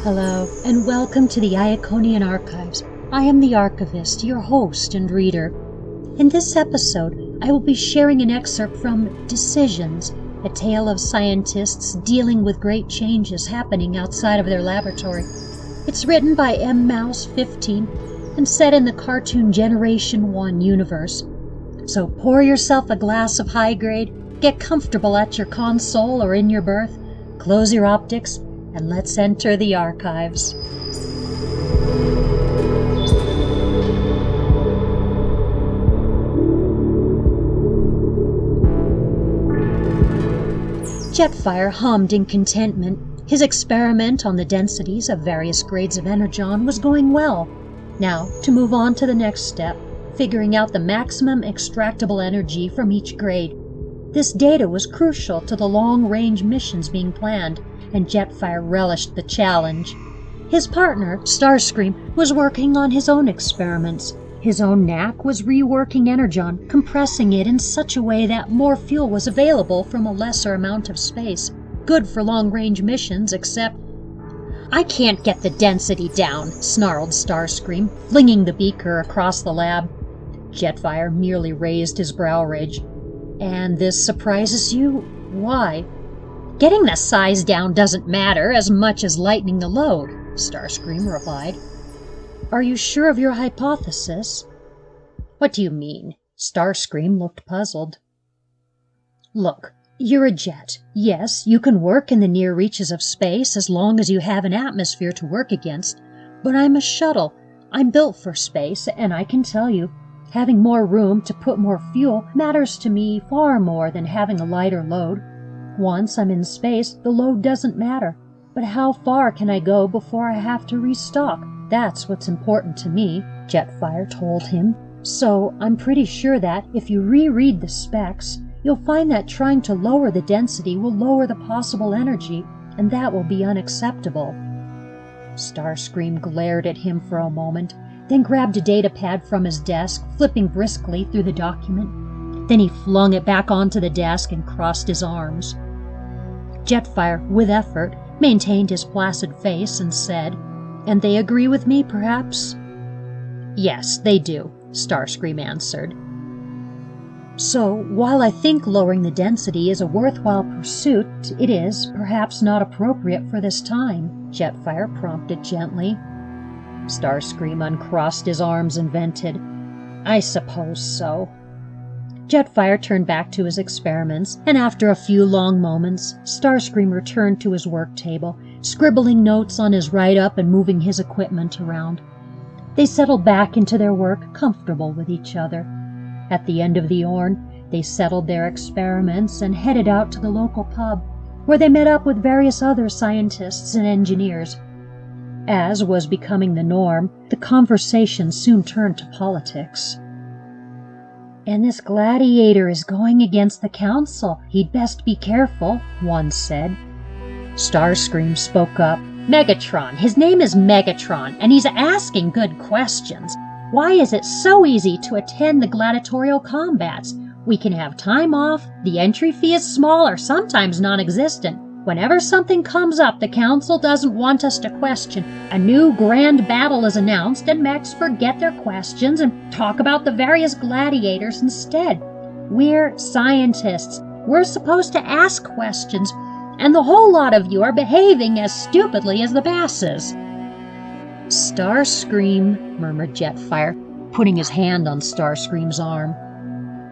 Hello, and welcome to the Iaconian Archives. I am the archivist, your host and reader. In this episode, I will be sharing an excerpt from Decisions, a tale of scientists dealing with great changes happening outside of their laboratory. It's written by Mmouse15 and set in the cartoon Generation 1 universe. So pour yourself a glass of high grade, get comfortable at your console or in your berth, close your optics, and let's enter the archives. Jetfire hummed in contentment. His experiment on the densities of various grades of energon was going well. Now, to move on to the next step, figuring out the maximum extractable energy from each grade. This data was crucial to the long-range missions being planned, and Jetfire relished the challenge. His partner, Starscream, was working on his own experiments. His own knack was reworking energon, compressing it in such a way that more fuel was available from a lesser amount of space. Good for long-range missions, except... "I can't get the density down," snarled Starscream, flinging the beaker across the lab. Jetfire merely raised his brow ridge. "And this surprises you? Why?" "Getting the size down doesn't matter as much as lightening the load," Starscream replied. "Are you sure of your hypothesis?" "What do you mean?" Starscream looked puzzled. "Look, you're a jet. Yes, you can work in the near reaches of space as long as you have an atmosphere to work against. But I'm a shuttle. I'm built for space, and I can tell you, having more room to put more fuel matters to me far more than having a lighter load. Once I'm in space, the load doesn't matter. But how far can I go before I have to restock? That's what's important to me," Jetfire told him. "So I'm pretty sure that if you reread the specs, you'll find that trying to lower the density will lower the possible energy, and that will be unacceptable." Starscream glared at him for a moment, then grabbed a datapad from his desk, flipping briskly through the document. Then he flung it back onto the desk and crossed his arms. Jetfire, with effort, maintained his placid face and said, "And they agree with me, perhaps?" "Yes, they do," Starscream answered. "So, while I think lowering the density is a worthwhile pursuit, it is, perhaps, not appropriate for this time," Jetfire prompted gently. Starscream uncrossed his arms and vented, "I suppose so." Jetfire turned back to his experiments, and after a few long moments, Starscream returned to his work table, scribbling notes on his write-up and moving his equipment around. They settled back into their work, comfortable with each other. At the end of the Orn, they settled their experiments and headed out to the local pub, where they met up with various other scientists and engineers. As was becoming the norm, the conversation soon turned to politics. "And this gladiator is going against the council. He'd best be careful," one said. Starscream spoke up. "Megatron. His name is Megatron, and he's asking good questions. Why is it so easy to attend the gladiatorial combats? We can have time off, the entry fee is small or sometimes non-existent. Whenever something comes up the council doesn't want us to question, a new grand battle is announced and mechs forget their questions and talk about the various gladiators instead. We're scientists. We're supposed to ask questions, and the whole lot of you are behaving as stupidly as the masses." "Starscream," murmured Jetfire, putting his hand on Starscream's arm.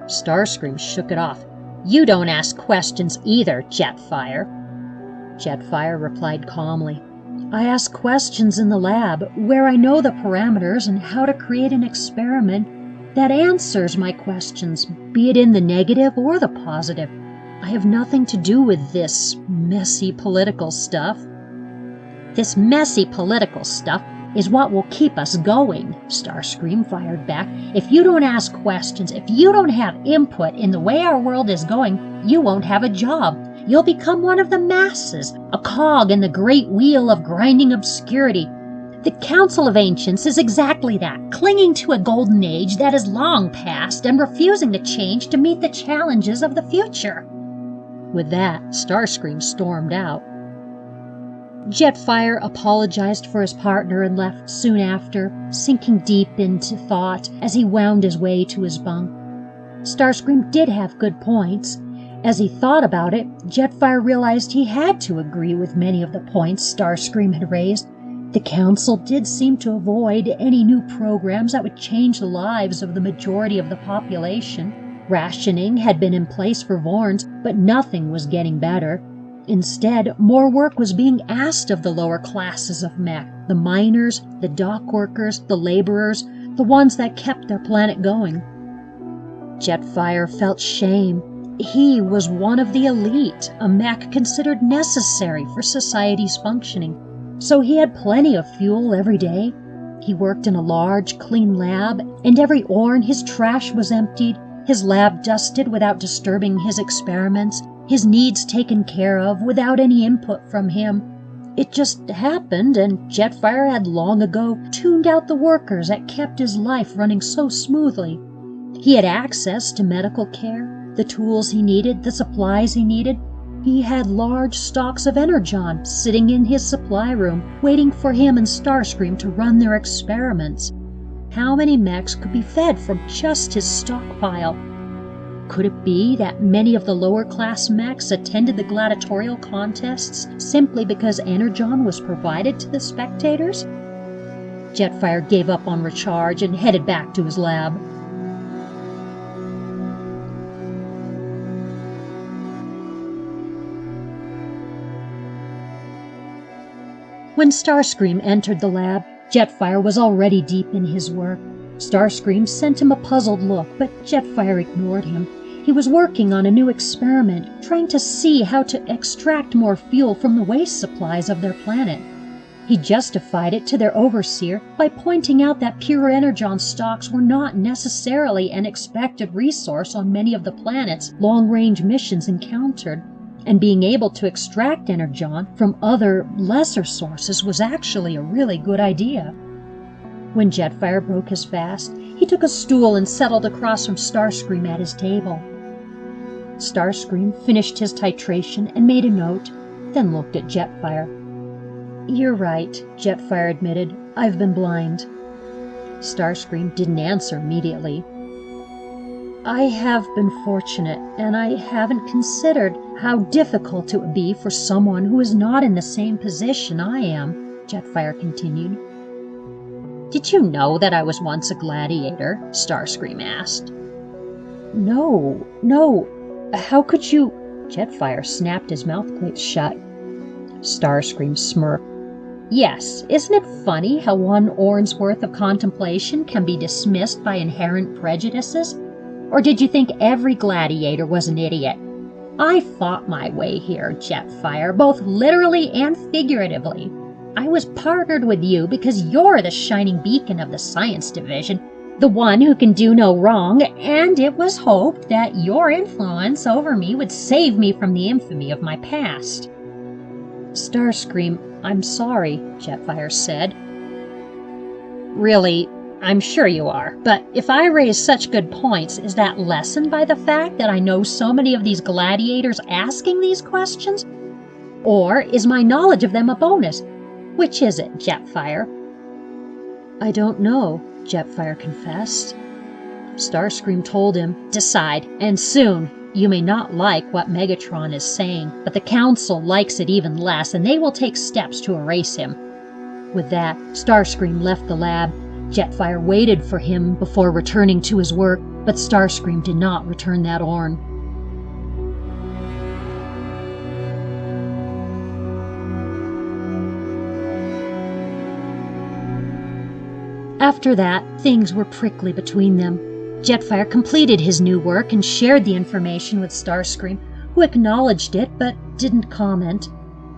Starscream shook it off. "You don't ask questions either, Jetfire." Jetfire replied calmly, "I ask questions in the lab, where I know the parameters and how to create an experiment that answers my questions, be it in the negative or the positive. I have nothing to do with this messy political stuff." "This messy political stuff is what will keep us going," Starscream fired back. "If you don't ask questions, if you don't have input in the way our world is going, you won't have a job. You'll become one of the masses, a cog in the great wheel of grinding obscurity. The Council of Ancients is exactly that, clinging to a golden age that is long past and refusing to change to meet the challenges of the future." With that, Starscream stormed out. Jetfire apologized for his partner and left soon after, sinking deep into thought as he wound his way to his bunk. Starscream did have good points. As he thought about it, Jetfire realized he had to agree with many of the points Starscream had raised. The Council did seem to avoid any new programs that would change the lives of the majority of the population. Rationing had been in place for Vorns, but nothing was getting better. Instead, more work was being asked of the lower classes of mech, the miners, the dock workers, the laborers, the ones that kept their planet going. Jetfire felt shame. He was one of the elite, a mech considered necessary for society's functioning, so he had plenty of fuel every day. He worked in a large, clean lab, and every Orn his trash was emptied, his lab dusted without disturbing his experiments, his needs taken care of without any input from him. It just happened, and Jetfire had long ago tuned out the workers that kept his life running so smoothly. He had access to medical care, the tools he needed, the supplies he needed. He had large stocks of energon sitting in his supply room, waiting for him and Starscream to run their experiments. How many mechs could be fed from just his stockpile? Could it be that many of the lower-class mechs attended the gladiatorial contests simply because energon was provided to the spectators? Jetfire gave up on recharge and headed back to his lab. When Starscream entered the lab, Jetfire was already deep in his work. Starscream sent him a puzzled look, but Jetfire ignored him. He was working on a new experiment, trying to see how to extract more fuel from the waste supplies of their planet. He justified it to their overseer by pointing out that pure energon stocks were not necessarily an expected resource on many of the planet's long-range missions encountered, and being able to extract energon from other, lesser sources was actually a really good idea. When Jetfire broke his fast, he took a stool and settled across from Starscream at his table. Starscream finished his titration and made a note, then looked at Jetfire. "You're right," Jetfire admitted. "I've been blind." Starscream didn't answer immediately. "I have been fortunate, and I haven't considered how difficult it would be for someone who is not in the same position I am," Jetfire continued. "Did you know that I was once a gladiator?" Starscream asked. No. How could you?" Jetfire snapped his mouth plate shut. Starscream smirked. "Yes, isn't it funny how one Orn's worth of contemplation can be dismissed by inherent prejudices? Or did you think every gladiator was an idiot? I fought my way here, Jetfire, both literally and figuratively. I was partnered with you because you're the shining beacon of the science division, the one who can do no wrong, and it was hoped that your influence over me would save me from the infamy of my past." "Starscream, I'm sorry," Jetfire said. "Really, I'm sure you are, but if I raise such good points, is that lessened by the fact that I know so many of these gladiators asking these questions? Or is my knowledge of them a bonus? Which is it, Jetfire?" "I don't know," Jetfire confessed. Starscream told him, "Decide, and soon. You may not like what Megatron is saying, but the Council likes it even less, and they will take steps to erase him." With that, Starscream left the lab. Jetfire waited for him before returning to his work, but Starscream did not return that Orn. After that, things were prickly between them. Jetfire completed his new work and shared the information with Starscream, who acknowledged it but didn't comment.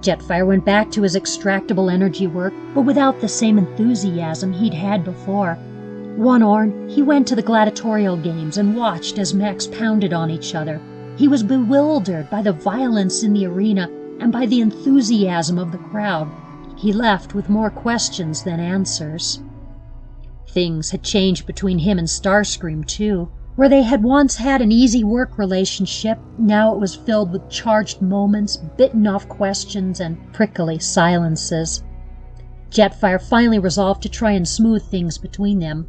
Jetfire went back to his extractable energy work, but without the same enthusiasm he'd had before. One Orn, he went to the gladiatorial games and watched as mechs pounded on each other. He was bewildered by the violence in the arena and by the enthusiasm of the crowd. He left with more questions than answers. Things had changed between him and Starscream, too. Where they had once had an easy work relationship, now it was filled with charged moments, bitten-off questions, and prickly silences. Jetfire finally resolved to try and smooth things between them.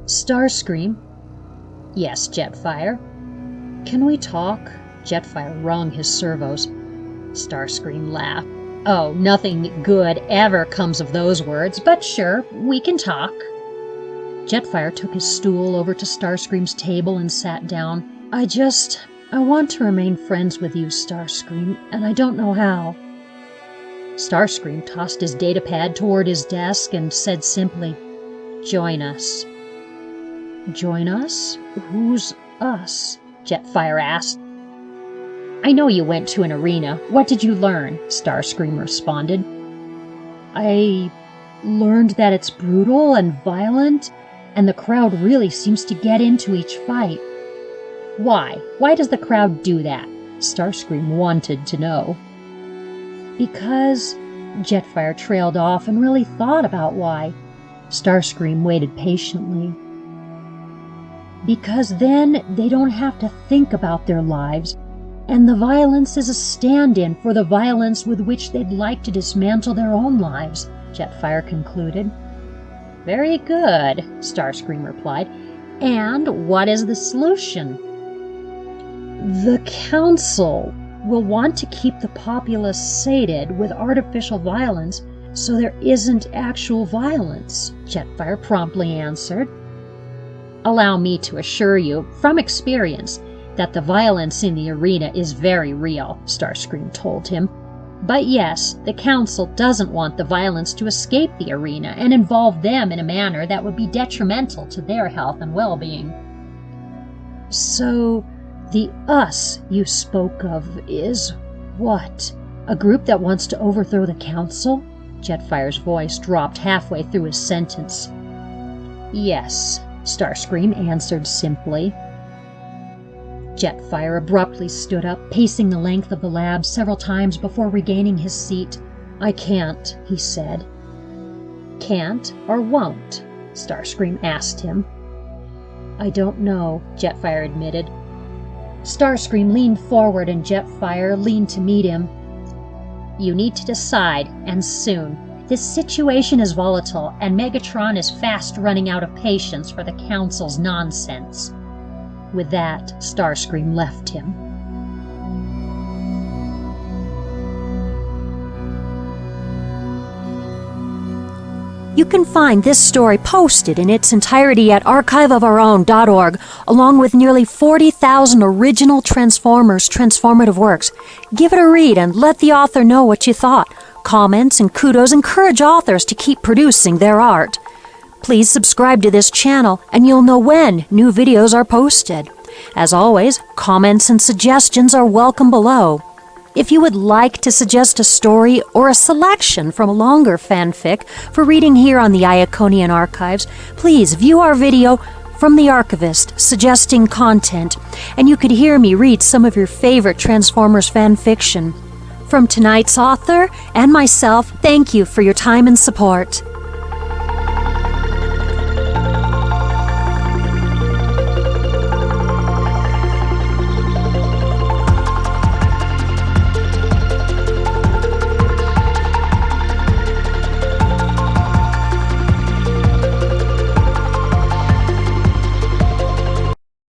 "Starscream?" "Yes, Jetfire." "Can we talk?" Jetfire wrung his servos. Starscream laughed. "Oh, nothing good ever comes of those words, but sure, we can talk." Jetfire took his stool over to Starscream's table and sat down. I want to remain friends with you, Starscream, and I don't know how." Starscream tossed his datapad toward his desk and said simply, "Join us." "Join us? Who's us?" Jetfire asked. "I know you went to an arena. What did you learn?" Starscream responded. "I learned that it's brutal and violent, and the crowd really seems to get into each fight." "Why? Why does the crowd do that?" Starscream wanted to know. "Because," Jetfire trailed off and really thought about why. Starscream waited patiently. "Because then they don't have to think about their lives, and the violence is a stand-in for the violence with which they'd like to dismantle their own lives," Jetfire concluded. "Very good," Starscream replied. "And what is the solution?" "The Council will want to keep the populace sated with artificial violence so there isn't actual violence," Jetfire promptly answered. "Allow me to assure you, from experience, that the violence in the arena is very real," Starscream told him. "But yes, the Council doesn't want the violence to escape the arena and involve them in a manner that would be detrimental to their health and well-being." "So, the us you spoke of is what? A group that wants to overthrow the Council?" Jetfire's voice dropped halfway through his sentence. "Yes," Starscream answered simply. Jetfire abruptly stood up, pacing the length of the lab several times before regaining his seat. "I can't," he said. "Can't or won't?" Starscream asked him. "I don't know," Jetfire admitted. Starscream leaned forward and Jetfire leaned to meet him. "You need to decide, and soon. This situation is volatile, and Megatron is fast running out of patience for the Council's nonsense." With that, Starscream left him. You can find this story posted in its entirety at archiveofourown.org, along with nearly 40,000 original Transformers transformative works. Give it a read and let the author know what you thought. Comments and kudos encourage authors to keep producing their art. Please subscribe to this channel and you'll know when new videos are posted. As always, comments and suggestions are welcome below. If you would like to suggest a story or a selection from a longer fanfic for reading here on the Iaconian Archives, please view our video from the archivist suggesting content, and you could hear me read some of your favorite Transformers fanfiction. From tonight's author and myself, thank you for your time and support.